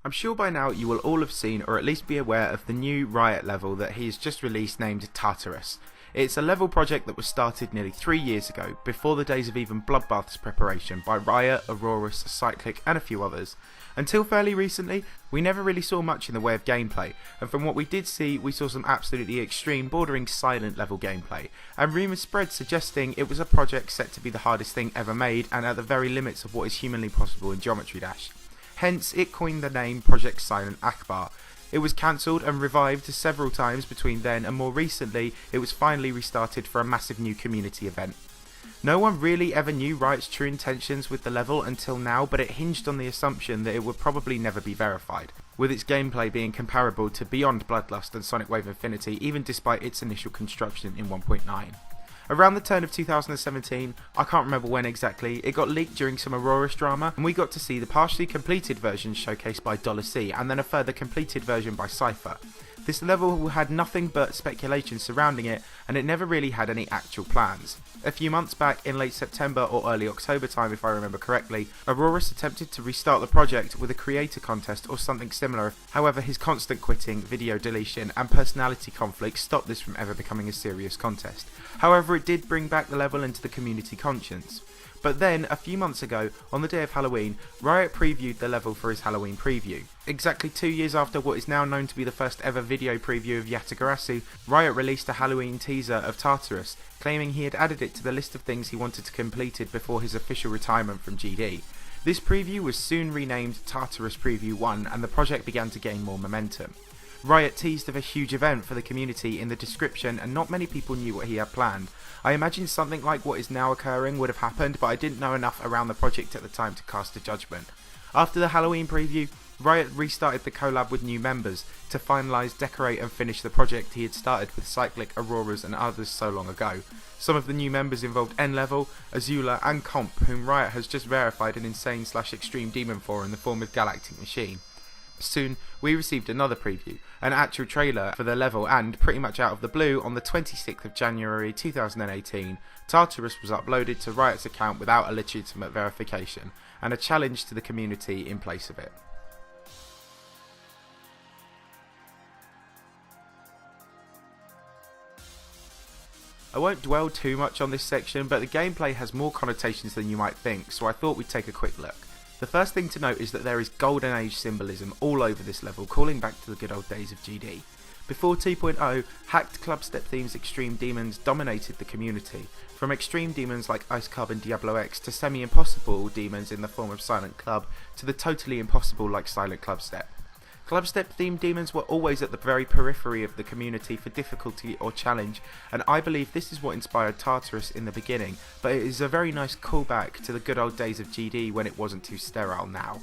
I'm sure by now you will all have seen or at least be aware of the new Riot level that he has just released named Tartarus. It's a level project that was started nearly 3 years ago, before the days of even Bloodbath's preparation, by Riot, Aurorus, Cyclic and a few others. Until fairly recently, we never really saw much in the way of gameplay, and from what we did see, we saw some absolutely extreme, bordering silent level gameplay, and rumours spread suggesting it was a project set to be the hardest thing ever made and at the very limits of what is humanly possible in Geometry Dash. Hence, it coined the name Project Silent Akbar. It was cancelled and revived several times between then, and more recently, it was finally restarted for a massive new community event. No one really ever knew Riot's true intentions with the level until now, but it hinged on the assumption that it would probably never be verified, with its gameplay being comparable to Beyond Bloodlust and Sonic Wave Infinity, even despite its initial construction in 1.9. Around the turn of 2017, I can't remember when exactly, it got leaked during some Aurorus drama, and we got to see the partially completed version showcased by $C, and then a further completed version by Cypher. This level had nothing but speculation surrounding it, and it never really had any actual plans. A few months back, in late September or early October time if I remember correctly, Aurorus attempted to restart the project with a creator contest or something similar. However, his constant quitting, video deletion and personality conflicts stopped this from ever becoming a serious contest. However, it did bring back the level into the community conscience. But then, a few months ago, on the day of Halloween, Riot previewed the level for his Halloween preview. Exactly 2 years after what is now known to be the first ever video preview of Yatagarasu, Riot released a Halloween teaser of Tartarus, claiming he had added it to the list of things he wanted to completed before his official retirement from GD. This preview was soon renamed Tartarus Preview 1, and the project began to gain more momentum. Riot teased of a huge event for the community in the description, and not many people knew what he had planned. I imagine something like what is now occurring would have happened, but I didn't know enough around the project at the time to cast a judgment. After the Halloween preview, Riot restarted the collab with new members to finalise, decorate and finish the project he had started with Cyclic, Aurorus and others so long ago. Some of the new members involved N-Level, Azula and Comp, whom Riot has just verified an insane/extreme demon for in the form of Galactic Machine. Soon, we received another preview, an actual trailer for the level, and, pretty much out of the blue, on the 26th of January 2018, Tartarus was uploaded to Riot's account without a legitimate verification, and a challenge to the community in place of it. I won't dwell too much on this section, but the gameplay has more connotations than you might think, so I thought we'd take a quick look. The first thing to note is that there is Golden Age symbolism all over this level, calling back to the good old days of GD. Before 2.0, hacked clubstep themes extreme demons dominated the community, from extreme demons like Ice Cub and Diablo X to semi-impossible demons in the form of Silent Club to the totally impossible like Silent Clubstep. Clubstep themed demons were always at the very periphery of the community for difficulty or challenge, and I believe this is what inspired Tartarus in the beginning, but it is a very nice callback to the good old days of GD when it wasn't too sterile now.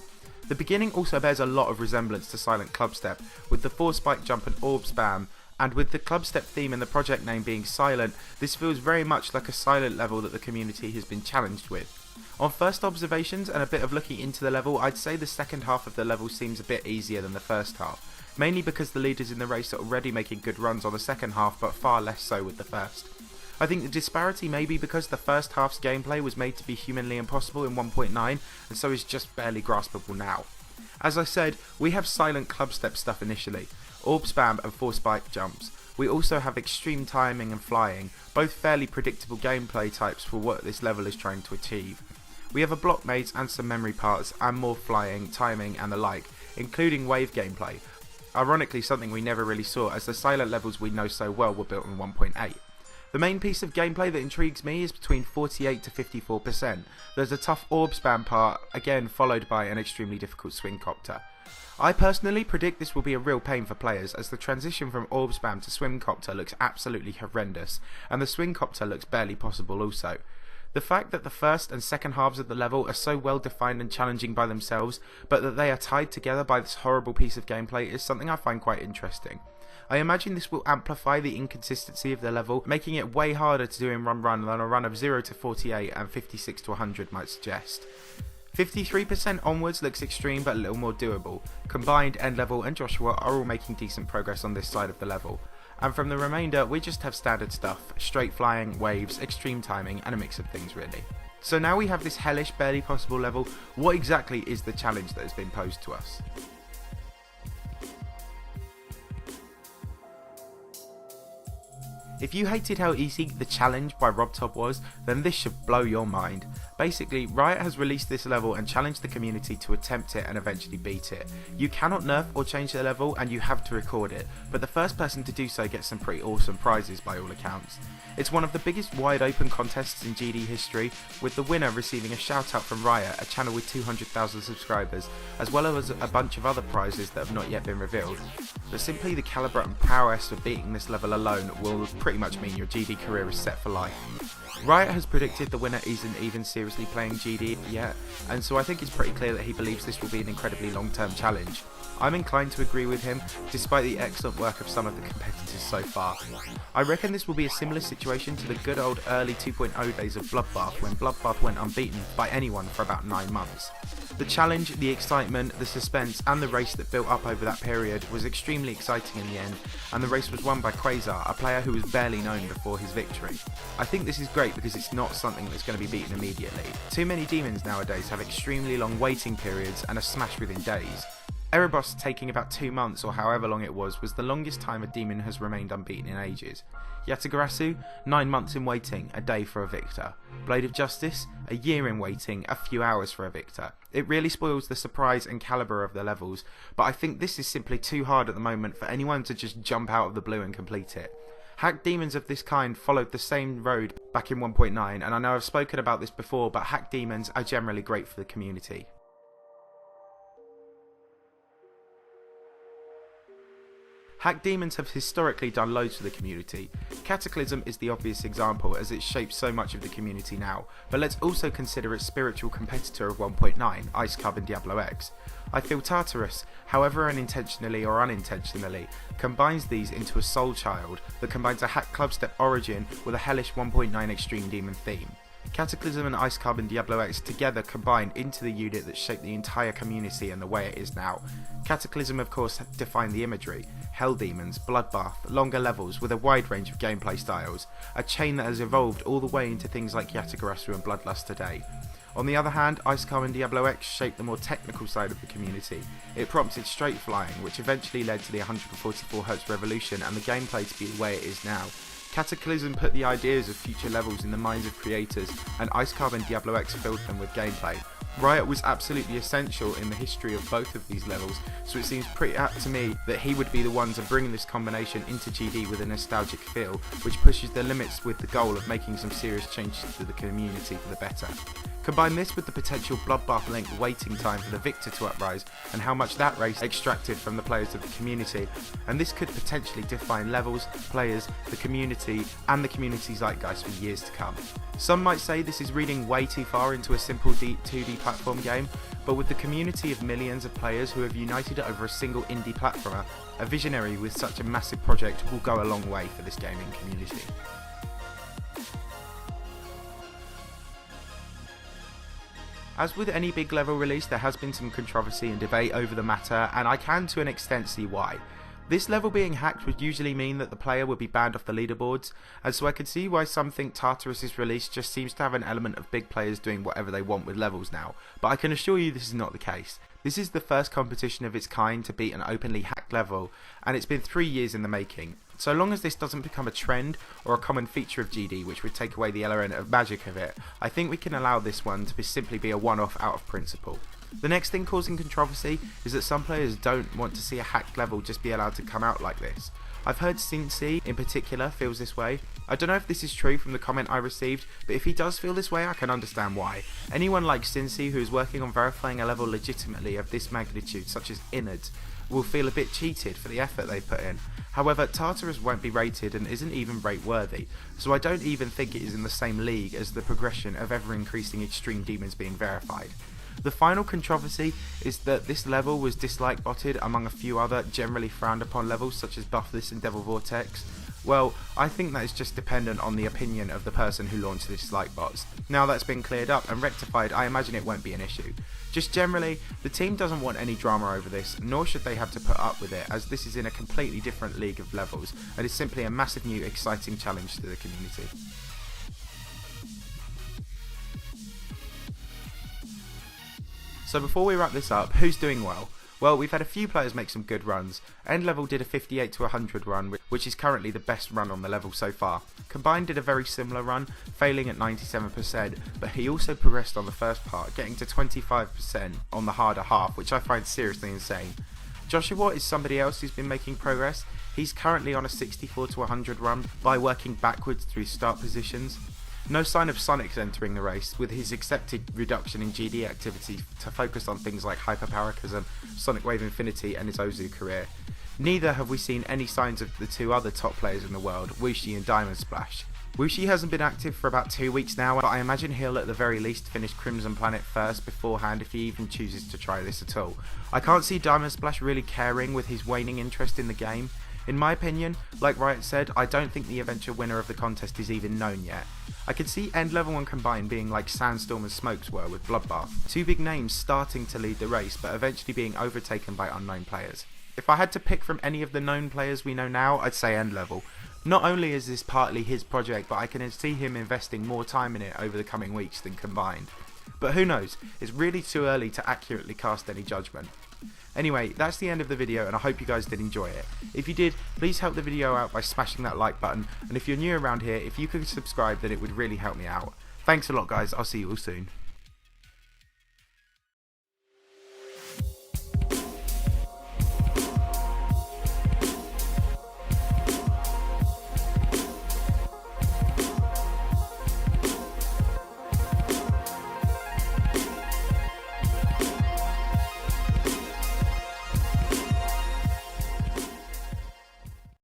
The beginning also bears a lot of resemblance to Silent Clubstep, with the 4-spike jump and orb spam, and with the Clubstep theme and the project name being Silent, this feels very much like a silent level that the community has been challenged with. On first observations and a bit of looking into the level, I'd say the second half of the level seems a bit easier than the first half, mainly because the leaders in the race are already making good runs on the second half, but far less so with the first. I think the disparity may be because the first half's gameplay was made to be humanly impossible in 1.9, and so is just barely graspable now. As I said, we have silent clubstep stuff initially, orb spam and 4-spike jumps. We also have extreme timing and flying, both fairly predictable gameplay types for what this level is trying to achieve. We have a block maze and some memory parts and more flying, timing and the like, including wave gameplay. Ironically, something we never really saw as the silent levels we know so well were built in 1.8. The main piece of gameplay that intrigues me is between 48 to 54%. There's a tough orb spam part, again followed by an extremely difficult swing copter. I personally predict this will be a real pain for players, as the transition from orb spam to swing copter looks absolutely horrendous, and the swing copter looks barely possible also. The fact that the first and second halves of the level are so well defined and challenging by themselves, but that they are tied together by this horrible piece of gameplay is something I find quite interesting. I imagine this will amplify the inconsistency of the level, making it way harder to do in run than a run of 0 to 48 and 56 to 100 might suggest. 53% onwards looks extreme but a little more doable. Combined, N-Level and Joshua are all making decent progress on this side of the level. And from the remainder, we just have standard stuff, straight flying, waves, extreme timing and a mix of things really. So now we have this hellish, barely possible level. What exactly is the challenge that has been posed to us? If you hated how easy the challenge by RobTop was, then this should blow your mind. Basically, Riot has released this level and challenged the community to attempt it and eventually beat it. You cannot nerf or change the level and you have to record it, but the first person to do so gets some pretty awesome prizes by all accounts. It's one of the biggest wide open contests in GD history, with the winner receiving a shout out from Riot, a channel with 200,000 subscribers, as well as a bunch of other prizes that have not yet been revealed. But simply the calibre and prowess of beating this level alone will pretty much mean your GD career is set for life. Riot has predicted the winner isn't even seriously playing GD yet, and so I think it's pretty clear that he believes this will be an incredibly long-term challenge. I'm inclined to agree with him, despite the excellent work of some of the competitors so far. I reckon this will be a similar situation to the good old early 2.0 days of Bloodbath, when Bloodbath went unbeaten by anyone for about 9 months. The challenge, the excitement, the suspense and the race that built up over that period was extremely exciting in the end, and the race was won by Quasar, a player who was barely known before his victory. I think this is great because it's not something that's going to be beaten immediately. Too many demons nowadays have extremely long waiting periods and are smashed within days. Erebos taking about 2 months or however long it was the longest time a demon has remained unbeaten in ages. Yatagarasu, 9 months in waiting, a day for a victor. Blade of Justice, a year in waiting, a few hours for a victor. It really spoils the surprise and calibre of the levels, but I think this is simply too hard at the moment for anyone to just jump out of the blue and complete it. Hacked demons of this kind followed the same road back in 1.9, and I know I've spoken about this before, but hacked demons are generally great for the community. Hacked demons have historically done loads for the community. Cataclysm is the obvious example as it shapes so much of the community now, but let's also consider its spiritual competitor of 1.9, Ice Cub and Diablo X. I feel Tartarus, however unintentionally or unintentionally, combines these into a soul child that combines a hacked clubstep origin with a hellish 1.9 extreme demon theme. Cataclysm and Ice Cub and Diablo X together combined into the unit that shaped the entire community and the way it is now. Cataclysm of course defined the imagery, hell demons, bloodbath, longer levels with a wide range of gameplay styles, a chain that has evolved all the way into things like Yatagarasu and Bloodlust today. On the other hand, Ice Cub and Diablo X shaped the more technical side of the community. It prompted straight flying, which eventually led to the 144Hz revolution and the gameplay to be the way it is now. Cataclysm put the ideas of future levels in the minds of creators, and Ice Cub and Diablo X filled them with gameplay. Riot was absolutely essential in the history of both of these levels, so it seems pretty apt to me that he would be the one to bring this combination into GD with a nostalgic feel, which pushes the limits with the goal of making some serious changes to the community for the better. Combine this with the potential Bloodbath length waiting time for the victor to uprise and how much that race extracted from the players of the community, and this could potentially define levels, players, the community and the community's zeitgeist for years to come. Some might say this is reading way too far into a simple 2D platform game, but with the community of millions of players who have united over a single indie platformer, a visionary with such a massive project will go a long way for this gaming community. As with any big level release, there has been some controversy and debate over the matter, and I can to an extent see why. This level being hacked would usually mean that the player would be banned off the leaderboards, and so I could see why some think Tartarus' release just seems to have an element of big players doing whatever they want with levels now, but I can assure you this is not the case. This is the first competition of its kind to beat an openly hacked level, and it's been 3 years in the making. So long as this doesn't become a trend or a common feature of GD which would take away the element of magic of it, I think we can allow this one to simply be a one-off out of principle. The next thing causing controversy is that some players don't want to see a hacked level just be allowed to come out like this. I've heard Cincy in particular feels this way. I don't know if this is true from the comment I received, but if he does feel this way I can understand why. Anyone like Cincy who is working on verifying a level legitimately of this magnitude, such as innards, will feel a bit cheated for the effort they've put in. However, Tartarus won't be rated and isn't even rate worthy, so I don't even think it is in the same league as the progression of ever increasing extreme demons being verified. The final controversy is that this level was dislike botted among a few other generally frowned upon levels such as Buffless and Devil Vortex. Well, I think that is just dependent on the opinion of the person who launched the dislike bots. Now that's been cleared up and rectified, I imagine it won't be an issue. Just generally, the team doesn't want any drama over this, nor should they have to put up with it, as this is in a completely different league of levels and is simply a massive new exciting challenge to the community. So before we wrap this up, who's doing well? Well, we've had a few players make some good runs. End Level did a 58 to 100 run, which is currently the best run on the level so far. Combined did a very similar run, failing at 97%, but he also progressed on the first part, getting to 25% on the harder half, which I find seriously insane. Joshua is somebody else who's been making progress. He's currently on a 64 to 100 run by working backwards through start positions. No sign of Sonic's entering the race, with his accepted reduction in GD activity to focus on things like Hyper Paracosm, Sonic Wave Infinity and his Ozu career. Neither have we seen any signs of the two other top players in the world, Wuxi and Diamond Splash. Wuxi hasn't been active for about 2 weeks now, but I imagine he'll at the very least finish Crimson Planet first beforehand if he even chooses to try this at all. I can't see Diamond Splash really caring with his waning interest in the game. In my opinion, like Riot said, I don't think the eventual winner of the contest is even known yet. I could see End Level and Combined being like Sandstorm and Smokes were with Bloodbath, two big names starting to lead the race but eventually being overtaken by unknown players. If I had to pick from any of the known players we know now, I'd say End Level. Not only is this partly his project, but I can see him investing more time in it over the coming weeks than Combined. But who knows, it's really too early to accurately cast any judgment. Anyway, that's the end of the video and I hope you guys did enjoy it. If you did, please help the video out by smashing that like button, and if you're new around here, if you could subscribe then it would really help me out. Thanks a lot guys, I'll see you all soon.